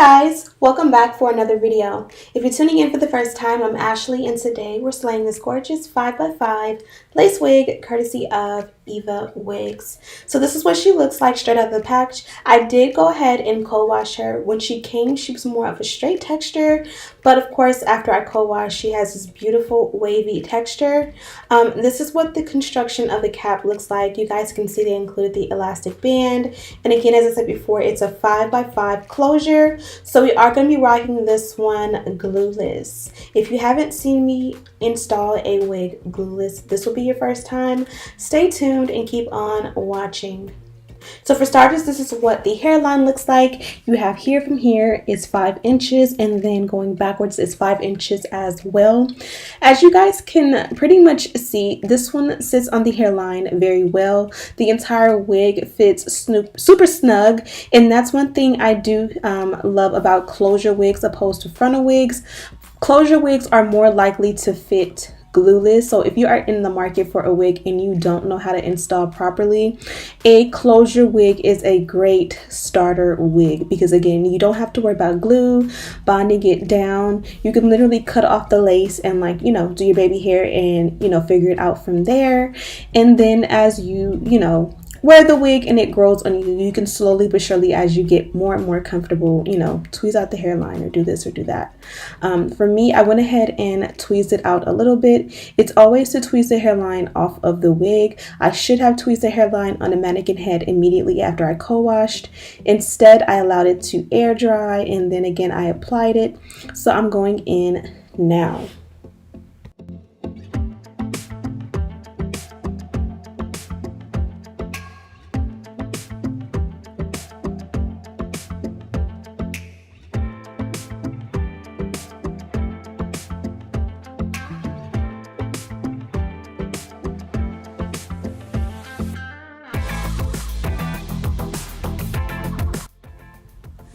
Guys, welcome back for another video. If you're tuning in for the first time, I'm Ashley and today we're slaying this gorgeous 5x5 lace wig courtesy of Evawigs. So this is what she looks like straight out of the package. I did go ahead and co-wash her. When she came, she was more of a straight texture, but of course after I co-wash, she has this beautiful wavy texture. This is what the construction of the cap looks like. You guys can see they included the elastic band, and again, as I said before, it's a 5x5 closure. So we are going to be rocking this one glueless. If you haven't seen me install a wig glueless, this will be your first time. Stay tuned and keep on watching. So for starters, this is what the hairline looks like. You have here from here is 5 inches, and then going backwards is 5 inches as well. As you guys can pretty much see, this one sits on the hairline very well. The entire wig fits super snug, and that's one thing I do love about closure wigs opposed to frontal wigs. Closure wigs are more likely to fit glueless. So if you are in the market for a wig and you don't know how to install properly, a closure wig is a great starter wig, because again, you don't have to worry about glue bonding it down. You can literally cut off the lace and do your baby hair and figure it out from there. And then as you wear the wig and it grows on you, you can slowly but surely, as you get more and more comfortable, tweeze out the hairline or do this or do that. For me, I went ahead and tweezed it out a little bit. It's always to tweeze the hairline off of the wig. I should have tweezed the hairline on a mannequin head immediately after I co-washed. Instead, I allowed it to air dry, and then again I applied it. So I'm going in now.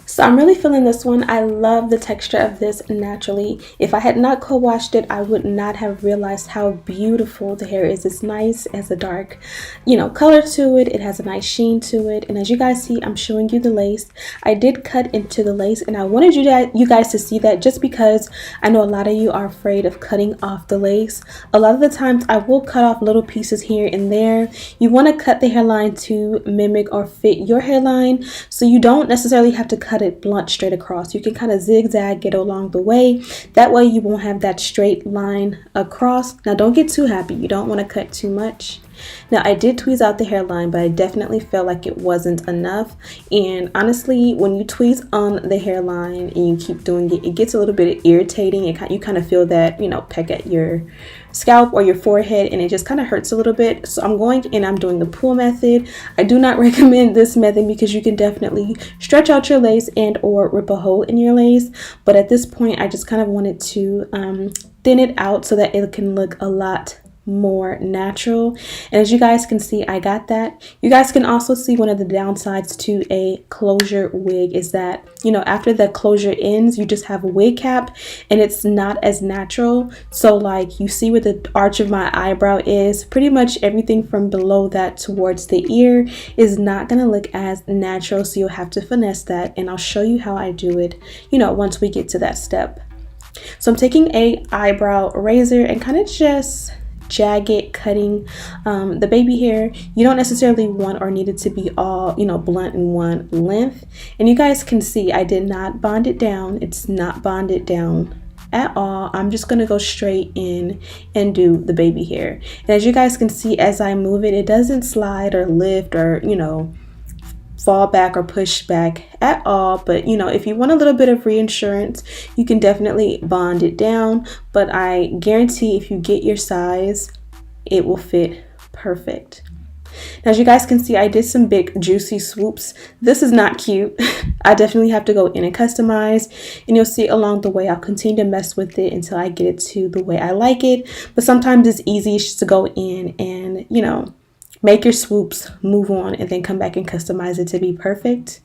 So I'm really feeling this one. I love the texture of this naturally. If I had not co-washed it, I would not have realized how beautiful the hair is. It's nice, it has a dark, color to it. It has a nice sheen to it. And as you guys see, I'm showing you the lace. I did cut into the lace, and I wanted you guys to see that, just because I know a lot of you are afraid of cutting off the lace. A lot of the times I will cut off little pieces here and there. You want to cut the hairline to mimic or fit your hairline, so you don't necessarily have to cut it blunt straight across. You can kind of zigzag it along the way. That way you won't have that straight line across. Now don't get too happy. You don't want to cut too much. Now I did tweeze out the hairline, but I definitely felt like it wasn't enough. And honestly, when you tweeze on the hairline and you keep doing it, it gets a little bit irritating. You kind of feel that, peck at your scalp or your forehead, and it just kind of hurts a little bit. So I'm going and I'm doing the pull method. I do not recommend this method because you can definitely stretch out your lace and or rip a hole in your lace. But at this point, I just kind of wanted to thin it out so that it can look a lot more natural. And as you guys can see, I got that. You guys can also see one of the downsides to a closure wig is that, after the closure ends, you just have a wig cap and it's not as natural. So like you see where the arch of my eyebrow is, pretty much everything from below that towards the ear is not going to look as natural. So you'll have to finesse that, and I'll show you how I do it, once we get to that step. So I'm taking a eyebrow razor and kind of just jagged cutting the baby hair. You don't necessarily want or need it to be all blunt in one length. And you guys can see I did not bond it down. It's not bonded down at all. I'm just going to go straight in and do the baby hair. And as you guys can see, as I move it, it doesn't slide or lift or fall back or push back at all. But if you want a little bit of reinsurance, you can definitely bond it down. But I guarantee if you get your size, it will fit perfect. Now, as you guys can see, I did some big juicy swoops. This is not cute. I definitely have to go in and customize, and you'll see along the way I'll continue to mess with it until I get it to the way I like it. But sometimes it's easy just to go in and make your swoops, move on, and then come back and customize it to be perfect.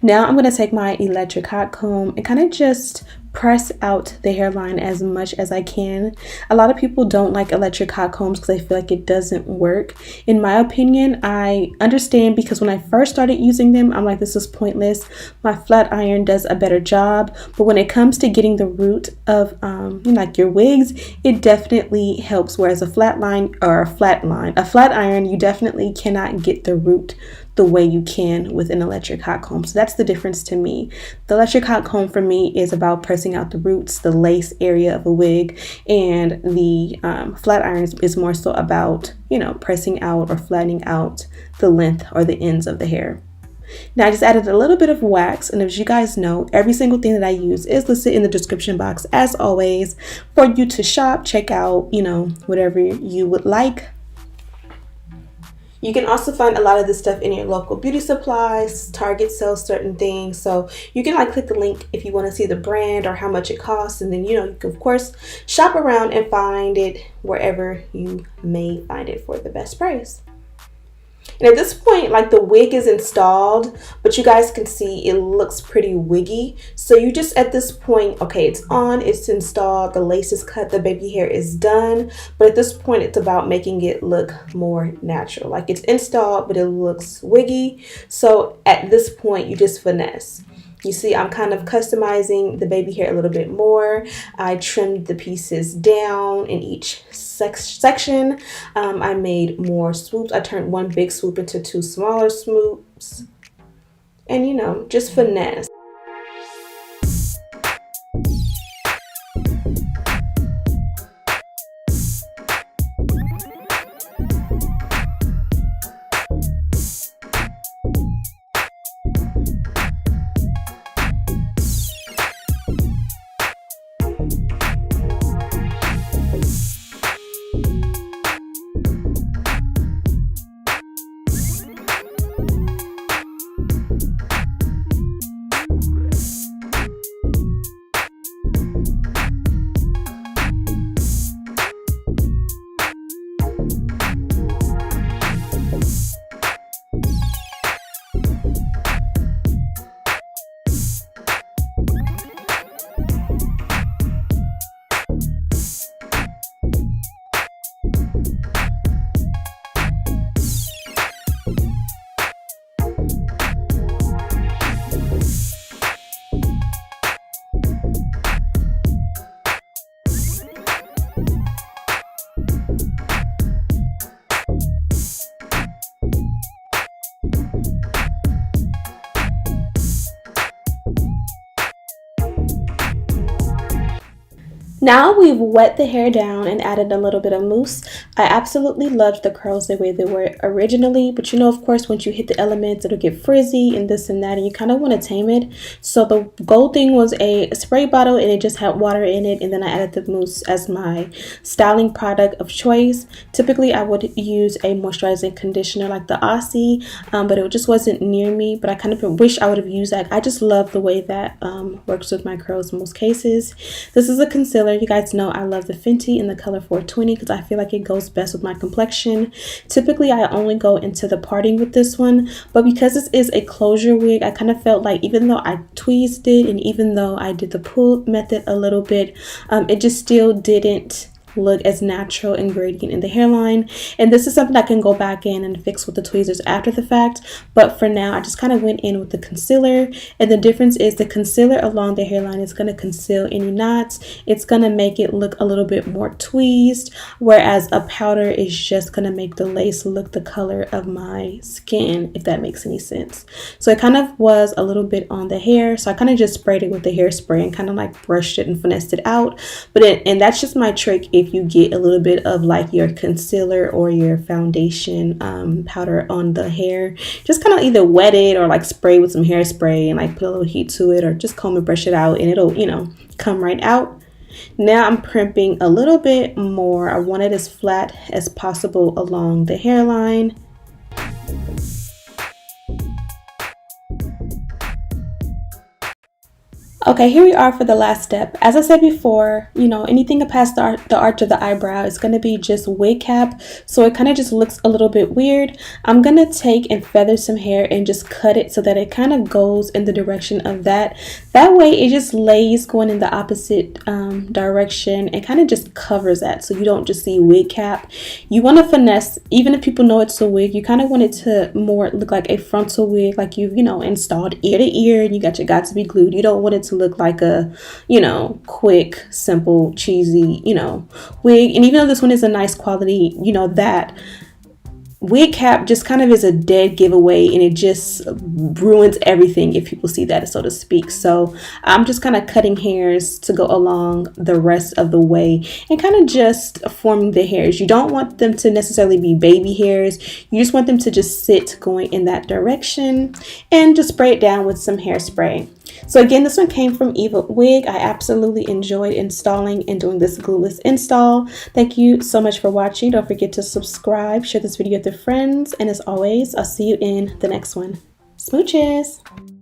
Now I'm going to take my electric hot comb and kind of just press out the hairline as much as I can. A lot of people don't like electric hot combs because they feel like it doesn't work. In my opinion, I understand, because when I first started using them, I'm like, this is pointless. My flat iron does a better job. But when it comes to getting the root of like your wigs, it definitely helps. Whereas a flat iron, you definitely cannot get the root the way you can with an electric hot comb. So that's the difference to me. The electric hot comb for me is about pressing out the roots, the lace area of a wig, and the flat iron is more so about, you know, pressing out or flattening out the length or the ends of the hair. Now I just added a little bit of wax, and as you guys know, every single thing that I use is listed in the description box as always for you to shop, check out, you know, whatever you would like. You can also find a lot of this stuff in your local beauty supplies. Target sells certain things, so you can like click the link if you want to see the brand or how much it costs, and then, you know, you can of course shop around and find it wherever you may find it for the best price. And at this point, like, the wig is installed, but you guys can see it looks pretty wiggy. So you just, at this point, okay, it's on, it's installed, the lace is cut, the baby hair is done. But at this point, it's about making it look more natural. Like, it's installed, but it looks wiggy. So at this point, you just finesse. You see, I'm kind of customizing the baby hair a little bit more. I trimmed the pieces down in each section. I made more swoops. I turned one big swoop into two smaller swoops. And, you know, just finesse. Now we've wet the hair down and added a little bit of mousse. I absolutely loved the curls the way they were originally, but you know, of course, once you hit the elements, it'll get frizzy and this and that, and you kind of want to tame it. So the gold thing was a spray bottle, and it just had water in it, and then I added the mousse as my styling product of choice. Typically, I would use a moisturizing conditioner like the Aussie, but it just wasn't near me, but I kind of wish I would have used that. I just love the way that works with my curls in most cases. This is a concealer. You guys know I love the Fenty in the color 420 because I feel like it goes best with my complexion. Typically, I only go into the parting with this one, but because this is a closure wig, I kind of felt like even though I tweezed it and even though I did the pull method a little bit, it just still didn't look as natural and gradient in the hairline. And this is something I can go back in and fix with the tweezers after the fact, but for now I just kind of went in with the concealer. And the difference is the concealer along the hairline is going to conceal any knots. It's going to make it look a little bit more tweezed, whereas a powder is just going to make the lace look the color of my skin, if that makes any sense. So it kind of was a little bit on the hair, so I kind of just sprayed it with the hairspray and kind of like brushed it and finessed it out. And that's just my trick. If you get a little bit of like your concealer or your foundation powder on the hair, just kind of either wet it or like spray with some hairspray and like put a little heat to it, or just comb and brush it out and it'll, you know, come right out. Now I'm primping a little bit more. I want it as flat as possible along the hairline. Okay, here we are for the last step. As I said before, you know, anything past the arch of the eyebrow is going to be just wig cap, so it kind of just looks a little bit weird. I'm going to take and feather some hair and just cut it so that it kind of goes in the direction of that. That way it just lays going in the opposite direction and kind of just covers that, so you don't just see wig cap. You want to finesse, even if people know it's a wig, you kind of want it to more look like a frontal wig, like you've, you know, installed ear to ear and you got your Got2b glued. You don't want it to look like a, you know, quick, simple, cheesy, you know, wig. And even though this one is a nice quality, you know, that wig cap just kind of is a dead giveaway, and it just ruins everything if people see that, so to speak. So I'm just kind of cutting hairs to go along the rest of the way and kind of just forming the hairs. You don't want them to necessarily be baby hairs. You just want them to just sit going in that direction, and just spray it down with some hairspray. So again, this one came from Evawigs. I absolutely enjoyed installing and doing this glueless install. Thank you so much for watching. Don't forget to subscribe, share this video with your friends, and as always, I'll see you in the next one. Smooches!